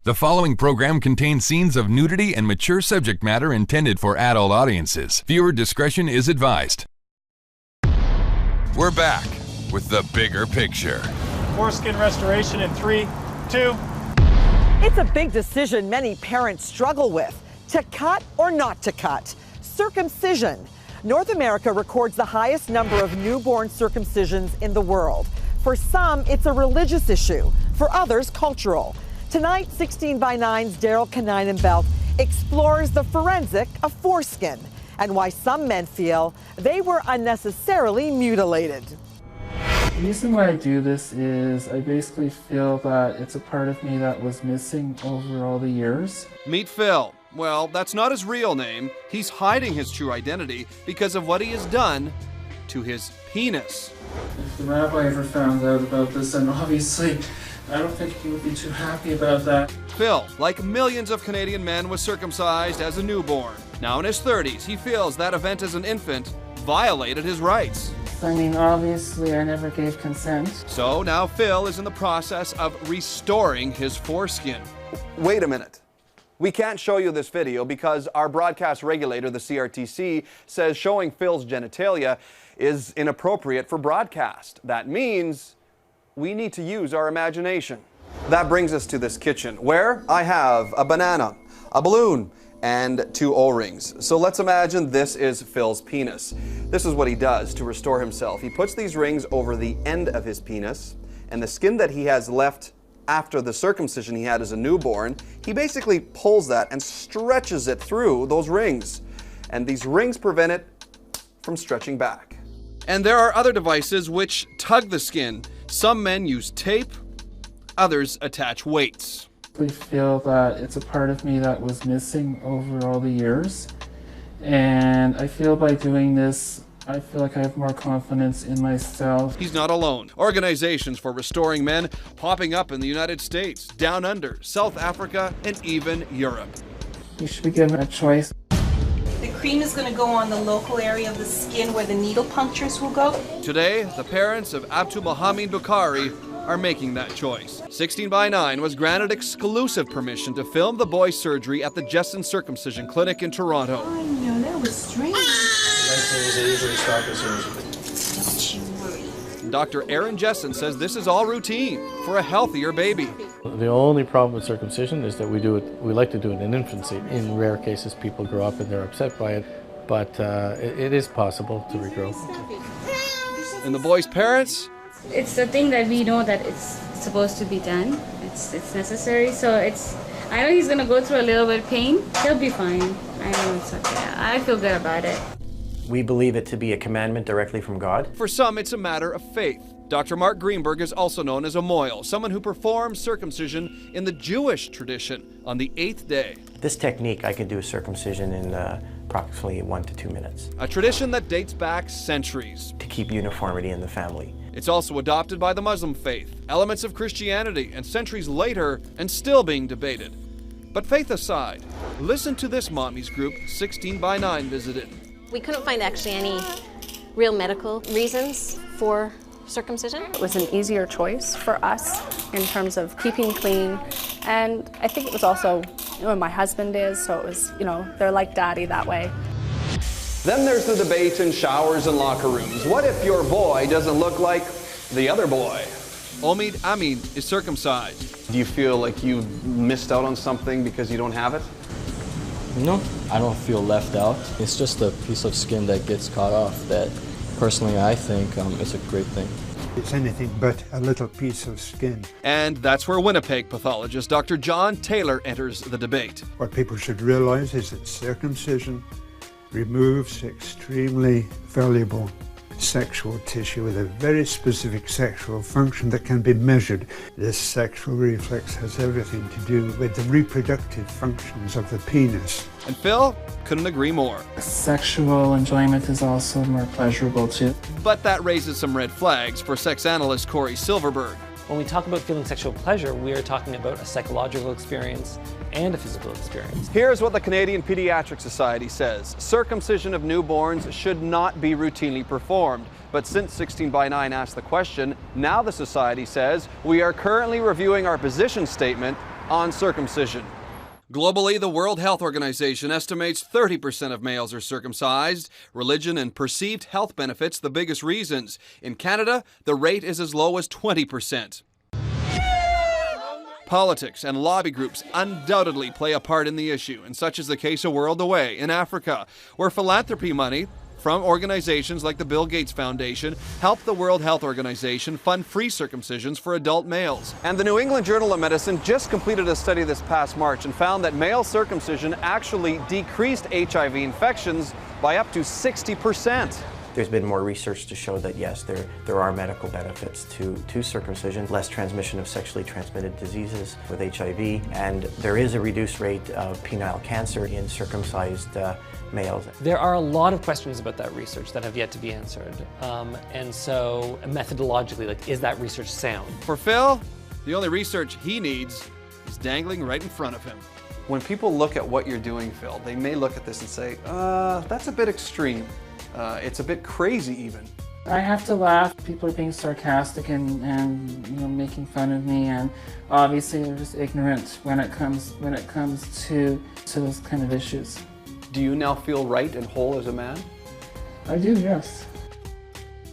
The following program contains scenes of nudity and mature subject matter intended for adult audiences. Viewer discretion is advised. We're back with the bigger picture. Foreskin restoration in 3, 2. It's a big decision many parents struggle with, to cut or not to cut. Circumcision. North America records the highest number of newborn circumcisions in the world. For some, it's a religious issue. For others, cultural. Tonight, 16 by 9's Daryl Kaneinenbelt explores the forensic of foreskin and why some men feel they were unnecessarily mutilated. The reason why I do this is I basically feel that it's a part of me that was missing over all the years. Meet Phil. Well, that's not his real name. He's hiding his true identity because of what he has done to his penis. If the rabbi ever found out about this, then obviously I don't think he would be too happy about that. Phil, like millions of Canadian men, was circumcised as a newborn. Now in his 30s, he feels that event as an infant violated his rights. I mean, obviously I never gave consent. So now Phil is in the process of restoring his foreskin. Wait a minute. We can't show you this video because our broadcast regulator, the CRTC, says showing Phil's genitalia is inappropriate for broadcast. That means we need to use our imagination. That brings us to this kitchen, where I have a banana, a balloon, and 2 O-rings. So let's imagine this is Phil's penis. This is what he does to restore himself. He puts these rings over the end of his penis, and the skin that he has left after the circumcision he had as a newborn, he basically pulls that and stretches it through those rings. And these rings prevent it from stretching back. And there are other devices which tug the skin. Some men use tape, others attach weights. I feel that it's a part of me that was missing over all the years. And I feel by doing this, I feel like I have more confidence in myself. He's not alone. Organizations for restoring men popping up in the United States, Down Under, South Africa, and even Europe. You should be given a choice. The cream is going to go on the local area of the skin where the needle punctures will go. Today, the parents of Abdul Mohamed Bukhari are making that choice. 16 by 9 was granted exclusive permission to film the boy's surgery at the Jesson Circumcision Clinic in Toronto. I know, that was strange. The nice thing is they usually stop as soon Don't as you worry. Dr. Aaron Jesson says this is all routine for a healthier baby. The only problem with circumcision is that we like to do it in infancy. In rare cases, people grow up and they're upset by it, but it is possible to regrow. And the boy's parents? It's a thing that we know that it's supposed to be done. It's necessary. So I know he's gonna go through a little bit of pain. He'll be fine. I know it's okay. I feel good about it. We believe it to be a commandment directly from God. For some, it's a matter of faith. Dr. Mark Greenberg is also known as a moil, someone who performs circumcision in the Jewish tradition on the 8th day. This technique, I could do a circumcision in approximately 1 to 2 minutes. A tradition that dates back centuries. To keep uniformity in the family. It's also adopted by the Muslim faith, elements of Christianity, and centuries later, and still being debated. But faith aside, listen to this mommy's group 16 by 9 visited. We couldn't find actually any real medical reasons for circumcision. It was an easier choice for us in terms of keeping clean, and I think it was also, my husband is, so it was, they're like daddy that way. Then there's the debate in showers and locker rooms. What if your boy doesn't look like the other boy? Omid Amin is circumcised. Do you feel like you missed out on something because you don't have it? No, I don't feel left out. It's just a piece of skin that gets cut off that personally I think is a great thing. It's anything but a little piece of skin. And that's where Winnipeg pathologist Dr. John Taylor enters the debate. What people should realize is that circumcision removes extremely valuable sexual tissue with a very specific sexual function that can be measured. This sexual reflex has everything to do with the reproductive functions of the penis. And Phil couldn't agree more. Sexual enjoyment is also more pleasurable too. But that raises some red flags for sex analyst Corey Silverberg. When we talk about feeling sexual pleasure, we are talking about a psychological experience and a physical experience. Here's what the Canadian Pediatric Society says. Circumcision of newborns should not be routinely performed. But since 16 by 9 asked the question, now the Society says we are currently reviewing our position statement on circumcision. Globally, the World Health Organization estimates 30% of males are circumcised. Religion and perceived health benefits the biggest reasons. In Canada, the rate is as low as 20%. Politics and lobby groups undoubtedly play a part in the issue, and such is the case a world away in Africa, where philanthropy money from organizations like the Bill Gates Foundation help the World Health Organization fund free circumcisions for adult males. And the New England Journal of Medicine just completed a study this past March and found that male circumcision actually decreased HIV infections by up to 60%. There's been more research to show that yes, there are medical benefits to circumcision, less transmission of sexually transmitted diseases with HIV, and there is a reduced rate of penile cancer in circumcised males. There are a lot of questions about that research that have yet to be answered. And so methodologically, like, is that research sound? For Phil, the only research he needs is dangling right in front of him. When people look at what you're doing, Phil, they may look at this and say, that's a bit extreme. It's a bit crazy even. I have to laugh. People are being sarcastic and you know, making fun of me, and obviously they're just ignorant when it comes to those kind of issues. Do you now feel right and whole as a man? I do, yes.